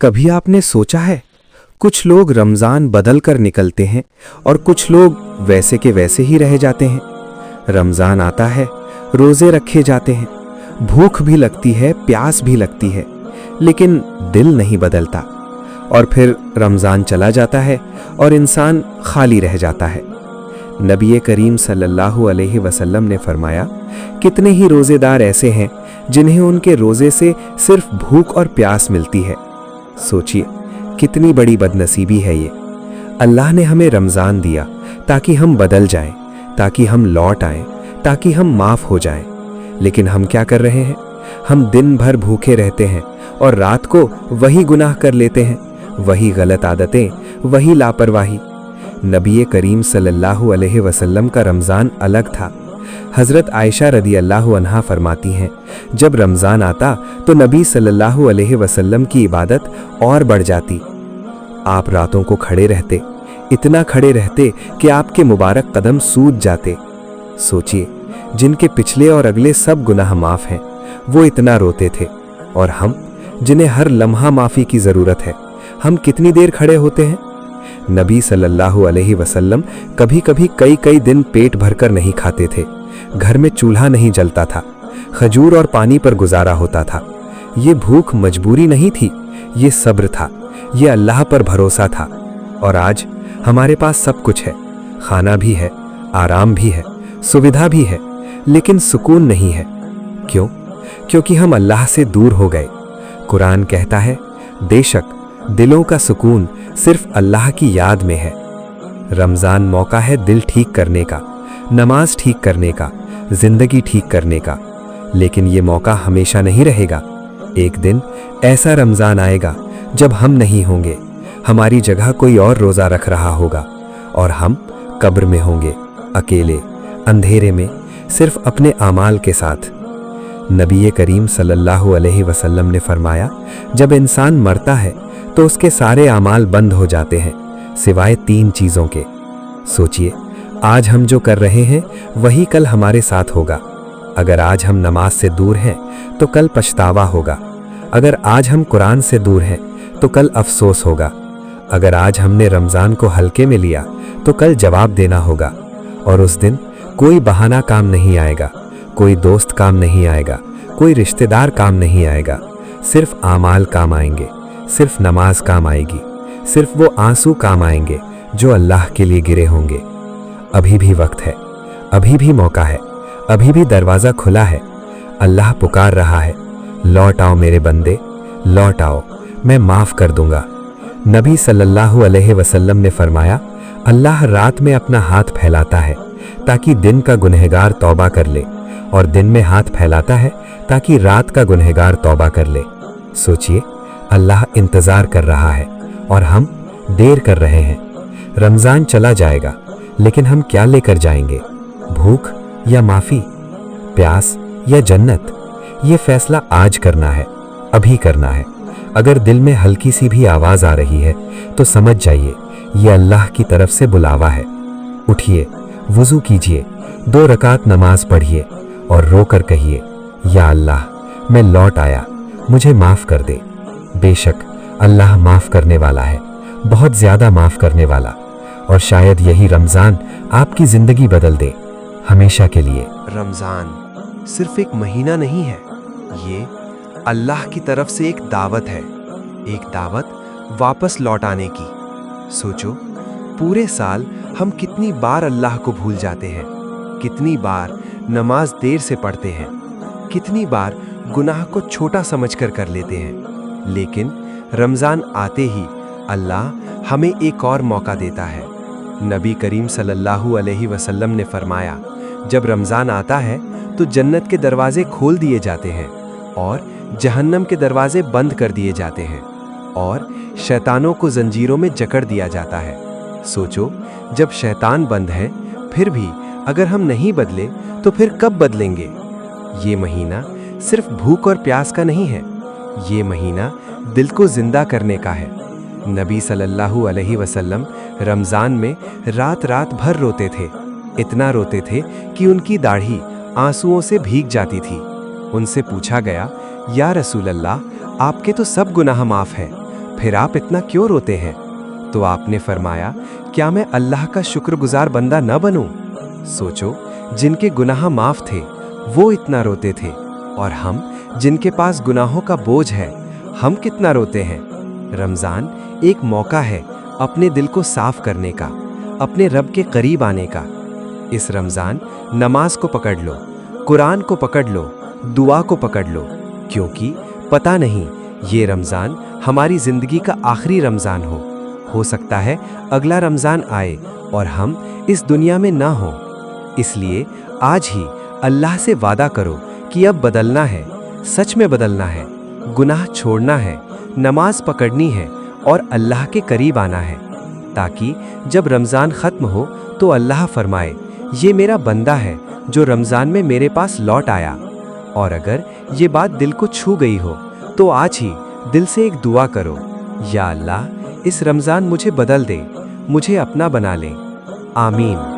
कभी आपने सोचा है, कुछ लोग रमज़ान बदल कर निकलते हैं और कुछ लोग वैसे के वैसे ही रह जाते हैं। रमज़ान आता है, रोज़े रखे जाते हैं, भूख भी लगती है, प्यास भी लगती है, लेकिन दिल नहीं बदलता। और फिर रमज़ान चला जाता है और इंसान खाली रह जाता है। नबी करीम सल्लल्लाहु अलैहि वसल्लम ने फरमाया, कितने ही रोज़ेदार ऐसे हैं जिन्हें उनके रोज़े से सिर्फ भूख और प्यास मिलती है। सोचिए, कितनी बड़ी बदनसीबी है ये। अल्लाह ने हमें रमज़ान दिया ताकि हम बदल जाएं, ताकि हम लौट आएं, ताकि हम माफ़ हो जाएं। लेकिन हम क्या कर रहे हैं? हम दिन भर भूखे रहते हैं और रात को वही गुनाह कर लेते हैं, वही गलत आदतें, वही लापरवाही। नबी करीम सल्लल्लाहु अलैहि वसल्लम का रमज़ान अलग था। हज़रत आयशा रदी अल्लाह अन्हा फरमाती हैं, जब रमज़ान आता तो नबी सल्लल्लाहु अलैहि वसल्लम की इबादत और बढ़ जाती। आप रातों को खड़े रहते, इतना खड़े रहते कि आपके मुबारक कदम सूज जाते। सोचिए, जिनके पिछले और अगले सब गुनाह माफ़ हैं, वो इतना रोते थे, और हम जिन्हें हर लम्हा माफ़ी की ज़रूरत है, हम कितनी देर खड़े होते हैं? नबी सल्लल्लाहु अलैहि वसल्लम कभी कभी कई दिन पेट भरकर नहीं खाते थे। घर में चूल्हा नहीं जलता था, खजूर और पानी पर गुजारा होता था। ये भूख मजबूरी नहीं थी, ये सब्र था, ये अल्लाह पर भरोसा था। और आज हमारे पास सब कुछ है, खाना भी है, आराम भी है, सुविधा भी है, लेकिन सुकून नहीं है। क्यों? क्योंकि हम अल्लाह से दूर हो गए। कुरान कहता है, बेशक दिलों का सुकून सिर्फ अल्लाह की याद में है। रमज़ान मौका है दिल ठीक करने का, नमाज ठीक करने का, जिंदगी ठीक करने का। लेकिन ये मौका हमेशा नहीं रहेगा। एक दिन ऐसा रमज़ान आएगा जब हम नहीं होंगे, हमारी जगह कोई और रोज़ा रख रहा होगा, और हम कब्र में होंगे, अकेले, अंधेरे में, सिर्फ अपने आमाल के साथ। नबी करीम सल्लल्लाहु अलैहि वसल्लम ने फरमाया, जब इंसान मरता है तो उसके सारे आमाल बंद हो जाते हैं, सिवाय 3 चीज़ों के। सोचिए, आज हम जो कर रहे हैं वही कल हमारे साथ होगा। अगर आज हम नमाज से दूर हैं तो कल पछतावा होगा। अगर आज हम कुरान से दूर हैं तो कल अफसोस होगा। अगर आज हमने रमज़ान को हल्के में लिया तो कल जवाब देना होगा। और उस दिन कोई बहाना काम नहीं आएगा, कोई दोस्त काम नहीं आएगा, कोई रिश्तेदार काम नहीं आएगा। सिर्फ आमाल काम आएंगे, सिर्फ नमाज काम आएगी, सिर्फ वो आंसू काम आएंगे जो अल्लाह के लिए गिरे होंगे। अभी भी वक्त है, अभी भी मौका है, अभी भी दरवाज़ा खुला है। अल्लाह पुकार रहा है, लौट आओ मेरे बंदे, लौट आओ, मैं माफ़ कर दूंगा। नबी सल्लल्लाहु अलैहि वसल्लम ने फरमाया, अल्लाह रात में अपना हाथ फैलाता है ताकि दिन का गुनहगार तौबा कर ले, और दिन में हाथ फैलाता है ताकि रात का गुनहगार तौबा कर ले। सोचिए, अल्लाह इंतज़ार कर रहा है और हम देर कर रहे हैं। रमज़ान चला जाएगा, लेकिन हम क्या लेकर जाएंगे? भूख या माफ़ी, प्यास या जन्नत? ये फैसला आज करना है, अभी करना है। अगर दिल में हल्की सी भी आवाज़ आ रही है तो समझ जाइए, ये अल्लाह की तरफ से बुलावा है। उठिए, वुज़ू कीजिए, 2 रकात नमाज पढ़िए और रोकर कहिए, या अल्लाह, मैं लौट आया, मुझे माफ़ कर दे। बेशक अल्लाह माफ़ करने वाला है, बहुत ज़्यादा माफ़ करने वाला। और शायद यही रमज़ान आपकी ज़िंदगी बदल दे, हमेशा के लिए। रमज़ान सिर्फ एक महीना नहीं है, ये अल्लाह की तरफ से एक दावत है, एक दावत वापस लौट आने की। सोचो, पूरे साल हम कितनी बार अल्लाह को भूल जाते हैं, कितनी बार नमाज देर से पढ़ते हैं, कितनी बार गुनाह को छोटा समझकर कर लेते हैं। लेकिन रमज़ान आते ही अल्लाह हमें एक और मौका देता है। नबी करीम सल्लल्लाहु अलैहि वसल्लम ने फरमाया, जब रमज़ान आता है तो जन्नत के दरवाजे खोल दिए जाते हैं और जहन्नम के दरवाजे बंद कर दिए जाते हैं, और शैतानों को जंजीरों में जकड़ दिया जाता है। सोचो, जब शैतान बंद है, फिर भी अगर हम नहीं बदले तो फिर कब बदलेंगे? ये महीना सिर्फ भूख और प्यास का नहीं है, ये महीना दिल को जिंदा करने का है। नबी सल्लल्लाहु अलैहि वसल्लम रमज़ान में रात रात भर रोते थे, इतना रोते थे कि उनकी दाढ़ी आंसुओं से भीग जाती थी। उनसे पूछा गया, या रसूल अल्लाह, आपके तो सब गुनाह माफ़ है, फिर आप इतना क्यों रोते हैं? तो आपने फरमाया, क्या मैं अल्लाह का शुक्रगुजार बंदा न बनूं? सोचो, जिनके गुनाह माफ थे वो इतना रोते थे, और हम जिनके पास गुनाहों का बोझ है हम कितना रोते हैं। रमज़ान एक मौका है अपने दिल को साफ करने का, अपने रब के करीब आने का। इस रमज़ान नमाज को पकड़ लो, कुरान को पकड़ लो, दुआ को पकड़ लो, क्योंकि पता नहीं ये रमज़ान हमारी ज़िंदगी का आखिरी रमज़ान हो सकता है अगला रमज़ान आए और हम इस दुनिया में ना हों। इसलिए आज ही अल्लाह से वादा करो कि अब बदलना है, सच में बदलना है, गुनाह छोड़ना है, नमाज पकड़नी है और अल्लाह के करीब आना है, ताकि जब रमज़ान ख़त्म हो तो अल्लाह फरमाए, ये मेरा बंदा है जो रमज़ान में मेरे पास लौट आया। और अगर ये बात दिल को छू गई हो तो आज ही दिल से एक दुआ करो, या अल्लाह इस रमज़ान मुझे बदल दे, मुझे अपना बना ले। आमीन।